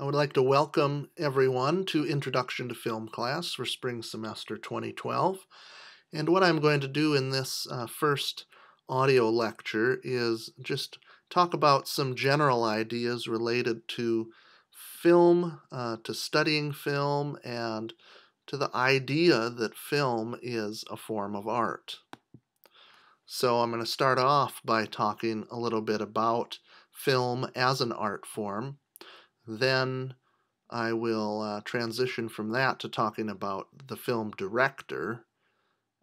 I would like to welcome everyone to Introduction to Film class for spring semester 2012. And what I'm going to do in this first audio lecture is just talk about some general ideas related to film, to studying film, and to the idea that film is a form of art. So I'm going to start off by talking a little bit about film as an art form. Then I will transition from that to talking about the film director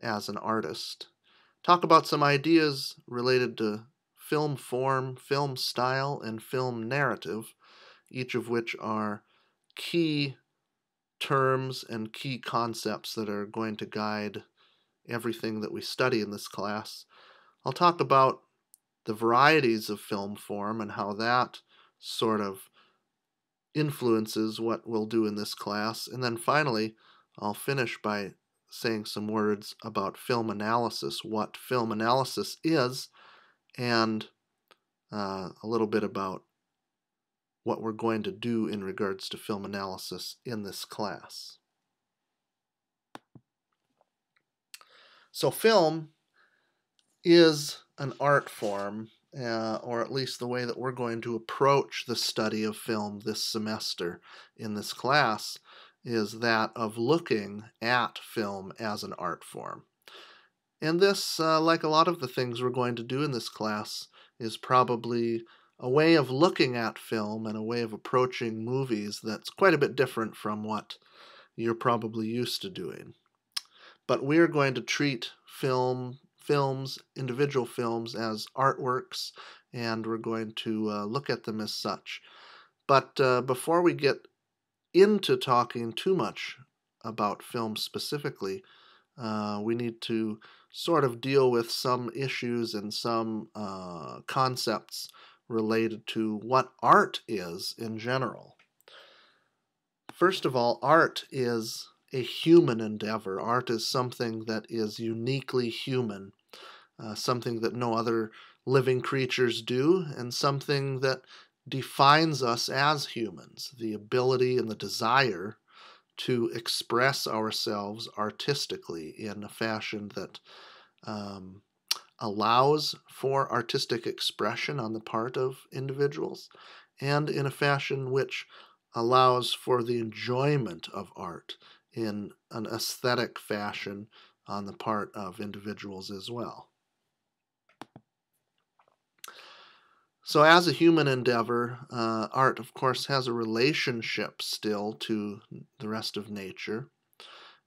as an artist. Talk about some ideas related to film form, film style, and film narrative, each of which are key terms and key concepts that are going to guide everything that we study in this class. I'll talk about the varieties of film form and how that sort of influences what we'll do in this class. And then finally, I'll finish by saying some words about film analysis, what film analysis is, and a little bit about what we're going to do in regards to film analysis in this class. So film is an art form, or at least the way that we're going to approach the study of film this semester in this class is that of looking at film as an art form. And this, like a lot of the things we're going to do in this class, is probably a way of looking at film and a way of approaching movies that's quite a bit different from what you're probably used to doing. But we're going to treat films, individual films, as artworks, and we're going to look at them as such. But before we get into talking too much about film specifically, we need to sort of deal with some issues and some concepts related to what art is in general. First of all, art is a human endeavor. Art is something that is uniquely human, something that no other living creatures do, and something that defines us as humans, the ability and the desire to express ourselves artistically in a fashion that allows for artistic expression on the part of individuals, and in a fashion which allows for the enjoyment of art in an aesthetic fashion on the part of individuals as well. So as a human endeavor, art, of course, has a relationship still to the rest of nature,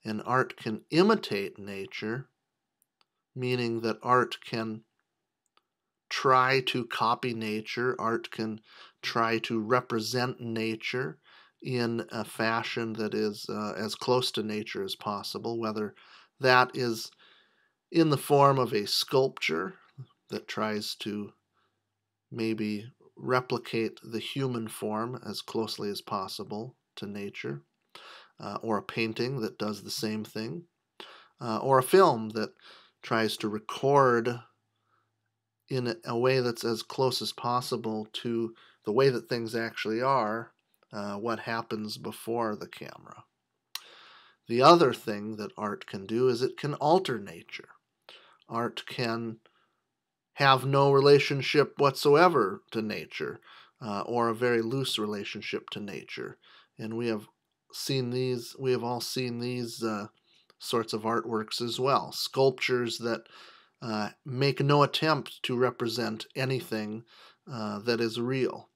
and art can imitate nature, meaning that art can try to copy nature, art can try to represent nature in a fashion that is as close to nature as possible, whether that is in the form of a sculpture that tries to maybe replicate the human form as closely as possible to nature, or a painting that does the same thing, or a film that tries to record in a way that's as close as possible to the way that things actually are, what happens before the camera. The other thing that art can do is it can alter nature. Art can have no relationship whatsoever to nature, or a very loose relationship to nature. And we have all seen these sorts of artworks as well. Sculptures that make no attempt to represent anything that is real,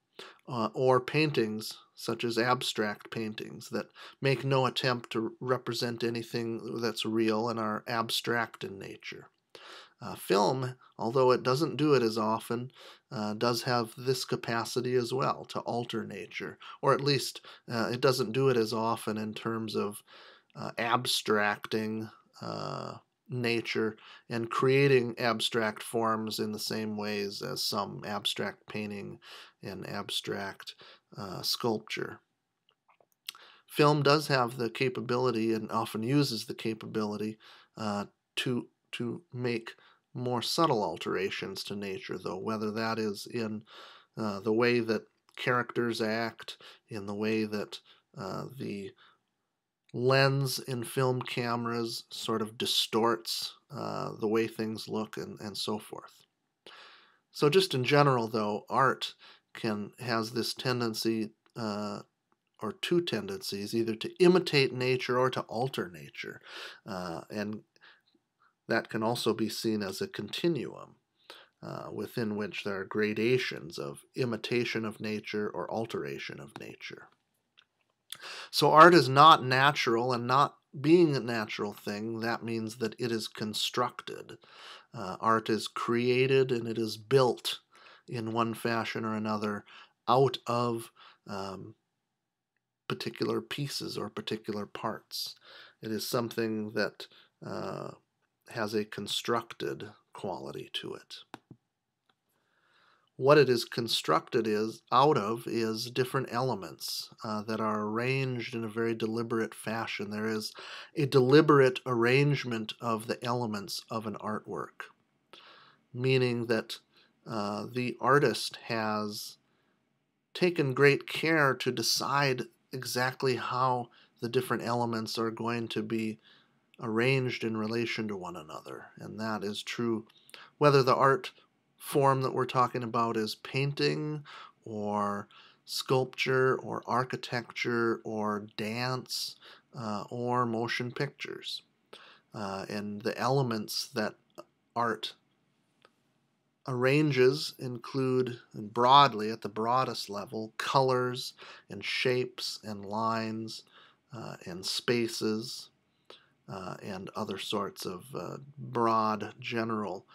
or paintings such as abstract paintings that make no attempt to represent anything that's real and are abstract in nature. Film, although it doesn't do it as often, does have this capacity as well to alter nature, or at least it doesn't do it as often in terms of abstracting nature and creating abstract forms in the same ways as some abstract painting and abstract sculpture. Film does have the capability, and often uses the capability, to make more subtle alterations to nature, though, whether that is in the way that characters act, in the way that the lens in film cameras sort of distorts the way things look, and so forth. So just in general, though, art has this tendency, or two tendencies, either to imitate nature or to alter nature. And that can also be seen as a continuum within which there are gradations of imitation of nature or alteration of nature. So art is not natural, and not being a natural thing, that means that it is constructed. Art is created and it is built in one fashion or another out of particular pieces or particular parts. It is something that has a constructed quality to it. What it is constructed out of is different elements that are arranged in a very deliberate fashion. There is a deliberate arrangement of the elements of an artwork, meaning that the artist has taken great care to decide exactly how the different elements are going to be arranged in relation to one another. And that is true whether the art form that we're talking about is painting or sculpture or architecture or dance or motion pictures. And the elements that art arranges include, broadly, at the broadest level, colors and shapes and lines and spaces and other sorts of broad, general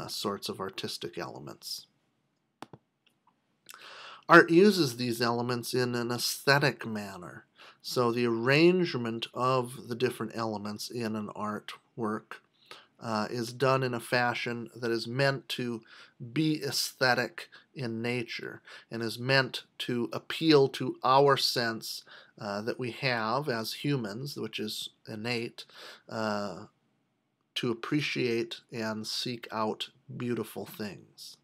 sorts of artistic elements. Art uses these elements in an aesthetic manner. So the arrangement of the different elements in an artwork is done in a fashion that is meant to be aesthetic in nature and is meant to appeal to our sense that we have as humans, which is innate, to appreciate and seek out beautiful things.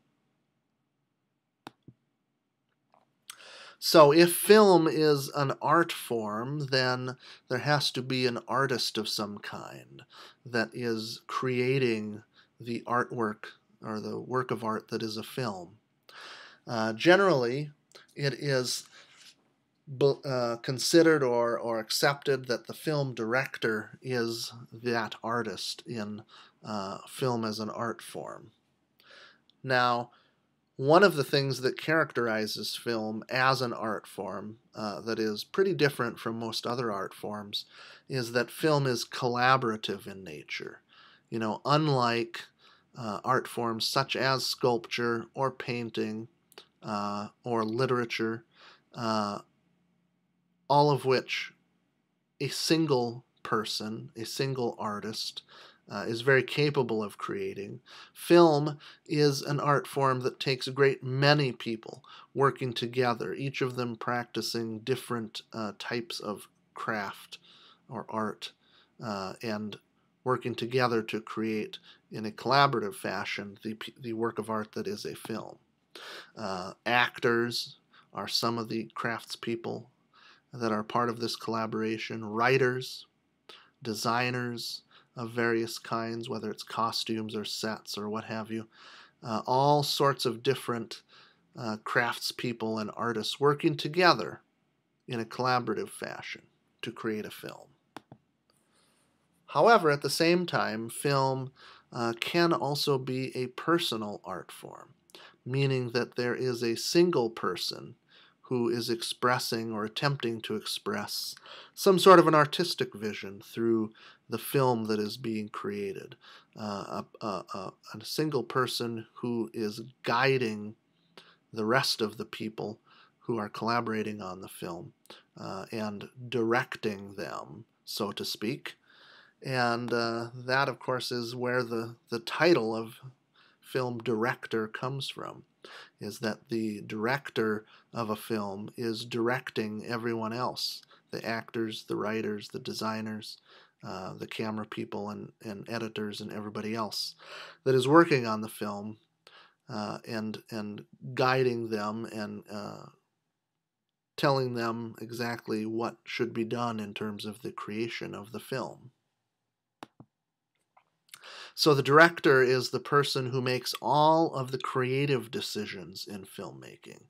So if film is an art form, then there has to be an artist of some kind that is creating the artwork or the work of art that is a film. Generally, it is considered or accepted that the film director is that artist in film as an art form. Now, one of the things that characterizes film as an art form that is pretty different from most other art forms is that film is collaborative in nature. You know, unlike art forms such as sculpture or painting or literature, all of which a single person, a single artist, is very capable of creating. Film is an art form that takes a great many people working together, each of them practicing different types of craft or art, and working together to create in a collaborative fashion the work of art that is a film. Actors are some of the craftspeople that are part of this collaboration. Writers, designers of various kinds, whether it's costumes or sets or what have you, all sorts of different craftspeople and artists working together in a collaborative fashion to create a film. However, at the same time, film can also be a personal art form, meaning that there is a single person who is expressing or attempting to express some sort of an artistic vision through the film that is being created. A single person who is guiding the rest of the people who are collaborating on the film and directing them, so to speak. And that, of course, is where the title of film director comes from, is that the director of a film is directing everyone else, the actors, the writers, the designers, the camera people and editors and everybody else that is working on the film and guiding them and telling them exactly what should be done in terms of the creation of the film. So the director is the person who makes all of the creative decisions in filmmaking,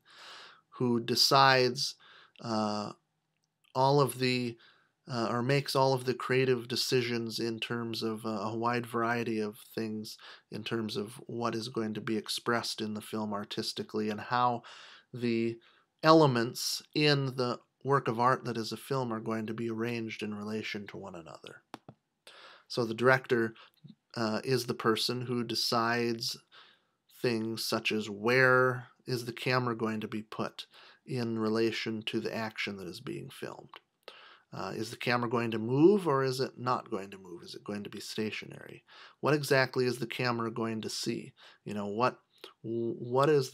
who decides all of the or makes all of the creative decisions in terms of a wide variety of things, in terms of what is going to be expressed in the film artistically and how the elements in the work of art that is a film are going to be arranged in relation to one another. So the director is the person who decides things such as where is the camera going to be put in relation to the action that is being filmed. Is the camera going to move or is it not going to move? Is it going to be stationary? What exactly is the camera going to see? What is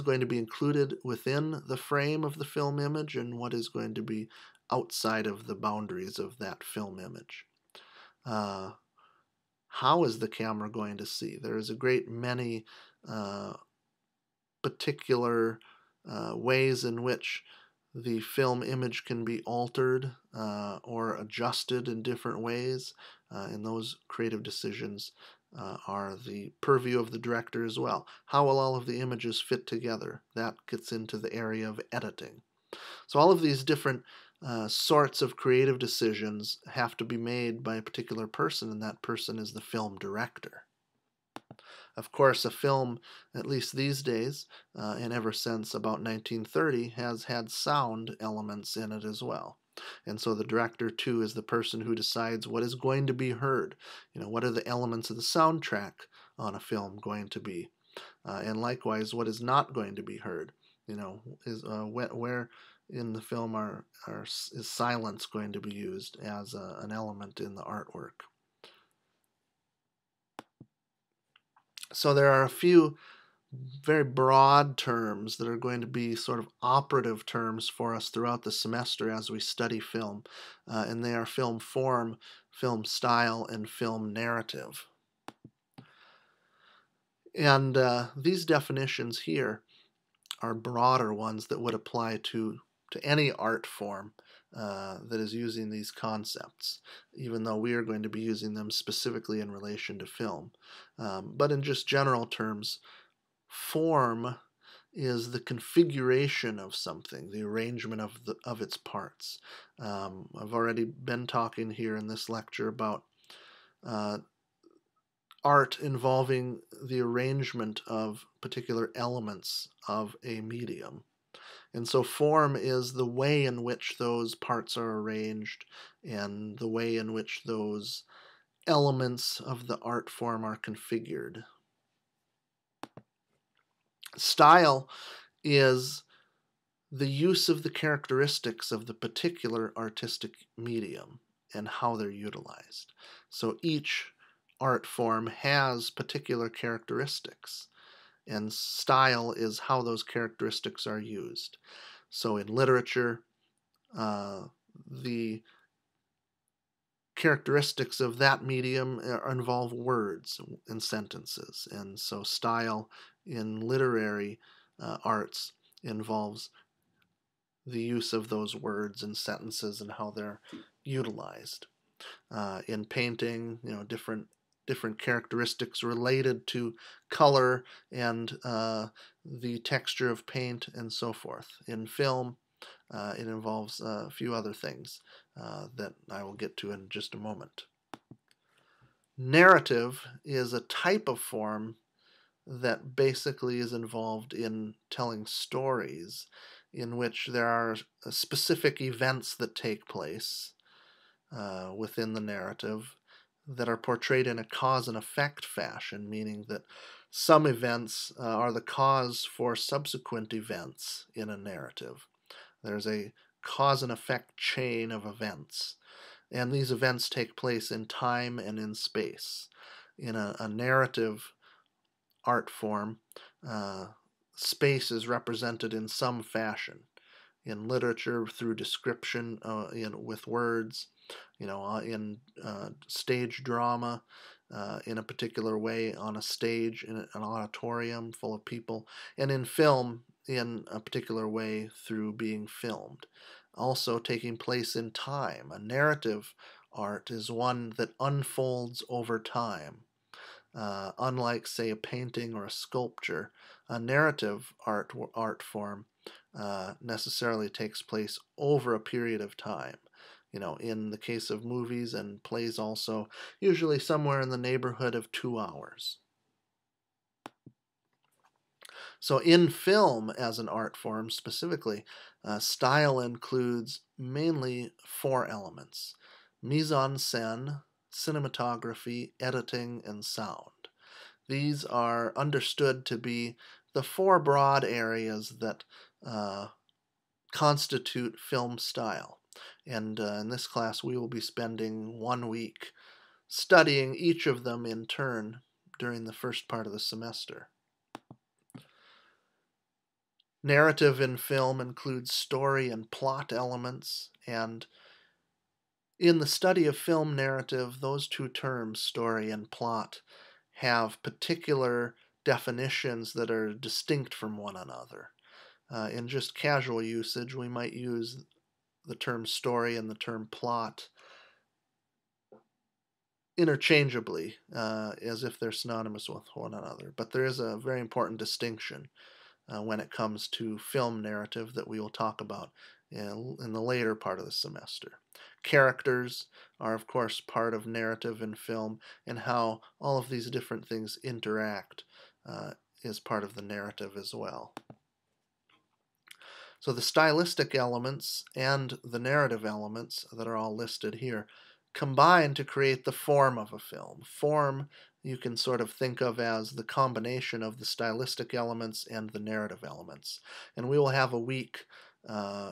going to be included within the frame of the film image and what is going to be outside of the boundaries of that film image? How is the camera going to see? There is a great many particular ways in which the film image can be altered or adjusted in different ways, and those creative decisions are the purview of the director as well. How will all of the images fit together? That gets into the area of editing. So all of these different sorts of creative decisions have to be made by a particular person, and that person is the film director. Of course, a film, at least these days, and ever since about 1930, has had sound elements in it as well. And so the director, too, is the person who decides what is going to be heard. What are the elements of the soundtrack on a film going to be? And likewise, what is not going to be heard? Where in the film is silence going to be used as an element in the artwork? So there are a few very broad terms that are going to be sort of operative terms for us throughout the semester as we study film, and they are film form, film style, and film narrative. And these definitions here are broader ones that would apply to any art form that is using these concepts, even though we are going to be using them specifically in relation to film. But in just general terms, form is the configuration of something, the arrangement of its parts. I've already been talking here in this lecture about art involving the arrangement of particular elements of a medium. And so form is the way in which those parts are arranged and the way in which those elements of the art form are configured. Style is the use of the characteristics of the particular artistic medium and how they're utilized. So each art form has particular characteristics, and style is how those characteristics are used. So in literature, the characteristics of that medium involve words and sentences, and so style in literary arts involves the use of those words and sentences and how they're utilized. In painting, different characteristics related to color and the texture of paint and so forth. In film, it involves a few other things that I will get to in just a moment. Narrative is a type of form that basically is involved in telling stories in which there are specific events that take place within the narrative that are portrayed in a cause and effect fashion, meaning that some events are the cause for subsequent events in a narrative. There's a cause and effect chain of events, and these events take place in time and in space. In a narrative art form, space is represented in some fashion. In literature, through description, with words, in stage drama, in a particular way on a stage, in an auditorium full of people. And in film, in a particular way through being filmed. Also taking place in time. A narrative art is one that unfolds over time. Unlike, say, a painting or a sculpture, a narrative art form necessarily takes place over a period of time. In the case of movies and plays also, usually somewhere in the neighborhood of 2 hours. So in film as an art form specifically, style includes mainly 4 elements: mise-en-scène, cinematography, editing, and sound. These are understood to be the 4 broad areas that constitute film style. And in this class, we will be spending 1 week studying each of them in turn during the first part of the semester. Narrative in film includes story and plot elements, and in the study of film narrative, those two terms, story and plot, have particular definitions that are distinct from one another. In just casual usage, we might use the term story and the term plot interchangeably, as if they're synonymous with one another. But there is a very important distinction when it comes to film narrative that we will talk about in the later part of the semester. Characters are, of course, part of narrative in film, and how all of these different things interact is part of the narrative as well. So the stylistic elements and the narrative elements that are all listed here combine to create the form of a film. Form you can sort of think of as the combination of the stylistic elements and the narrative elements. And we will have a week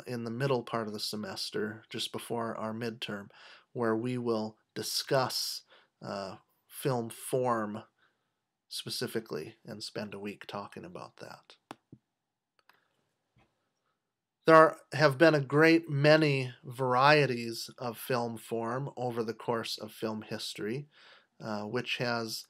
in the middle part of the semester, just before our midterm, where we will discuss film form specifically and spend a week talking about that. There have been a great many varieties of film form over the course of film history, which has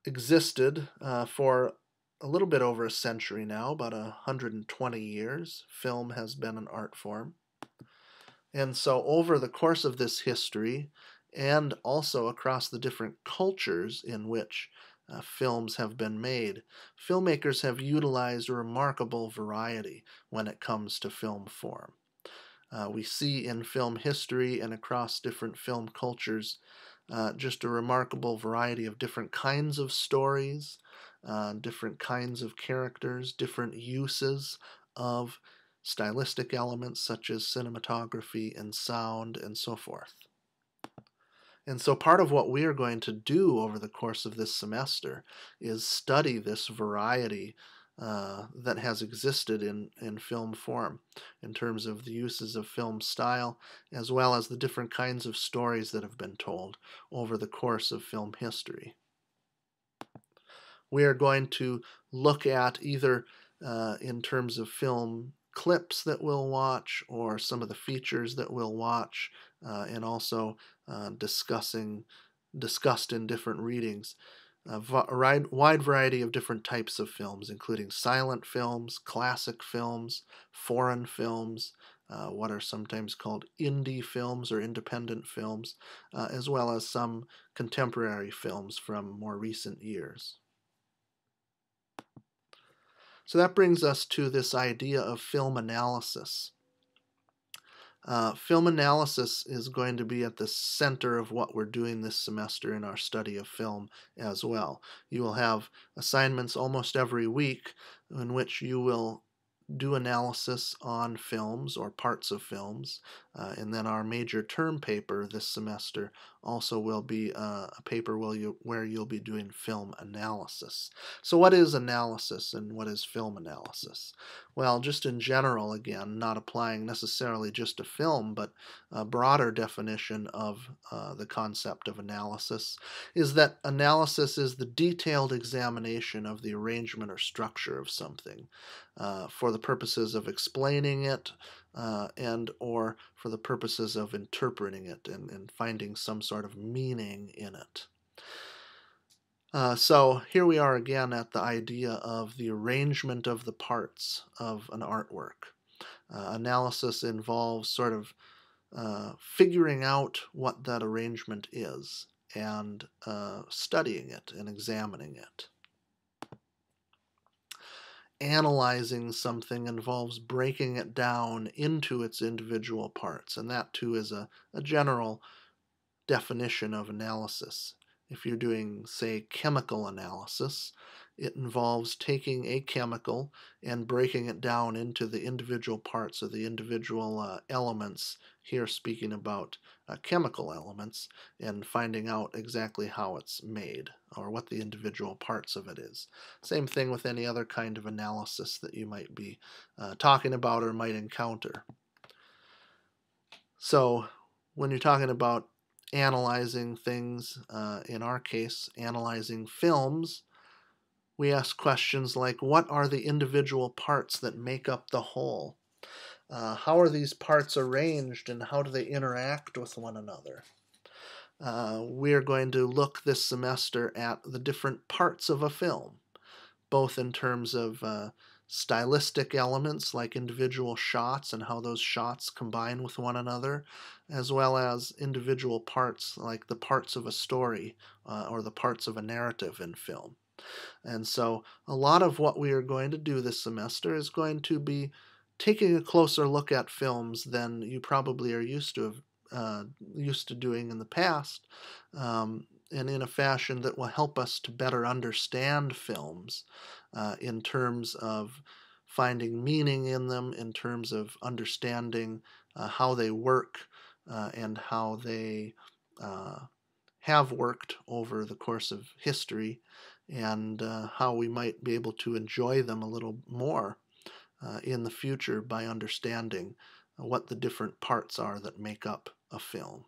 existed for a little bit over a century now, about 120 years. Film has been an art form. And so over the course of this history, and also across the different cultures in which films have been made, filmmakers have utilized a remarkable variety when it comes to film form. We see in film history and across different film cultures just a remarkable variety of different kinds of stories, different kinds of characters, different uses of stylistic elements such as cinematography and sound and so forth. And so part of what we are going to do over the course of this semester is study this variety that has existed in film form in terms of the uses of film style, as well as the different kinds of stories that have been told over the course of film history. We are going to look at either in terms of film clips that we'll watch or some of the features that we'll watch, and also discussed in different readings. A wide variety of different types of films, including silent films, classic films, foreign films, what are sometimes called indie films or independent films, as well as some contemporary films from more recent years. So that brings us to this idea of film analysis. Film analysis is going to be at the center of what we're doing this semester in our study of film as well. You will have assignments almost every week in which you will do analysis on films or parts of films, and then our major term paper this semester also will be a paper where you'll be doing film analysis. So what is analysis and what is film analysis? Well, just in general, again, not applying necessarily just to film, but a broader definition of the concept of analysis is that analysis is the detailed examination of the arrangement or structure of something for the purposes of explaining it and or for the purposes of interpreting it and finding some sort of meaning in it. So here we are again at the idea of the arrangement of the parts of an artwork. Analysis involves sort of figuring out what that arrangement is and studying it and examining it. Analyzing something involves breaking it down into its individual parts, and that too is a general definition of analysis. If you're doing, say, chemical analysis, it involves taking a chemical and breaking it down into the individual parts of the individual elements, here speaking about chemical elements, and finding out exactly how it's made or what the individual parts of it is. Same thing with any other kind of analysis that you might be talking about or might encounter. So when you're talking about analyzing things, in our case, analyzing films, we ask questions like, what are the individual parts that make up the whole? How are these parts arranged and how do they interact with one another? We're going to look this semester at the different parts of a film, both in terms of stylistic elements like individual shots and how those shots combine with one another, as well as individual parts like the parts of a story or the parts of a narrative in film. And so a lot of what we are going to do this semester is going to be taking a closer look at films than you probably are used to doing in the past, and in a fashion that will help us to better understand films in terms of finding meaning in them, in terms of understanding how they work and how they have worked over the course of history, and how we might be able to enjoy them a little more in the future by understanding what the different parts are that make up a film.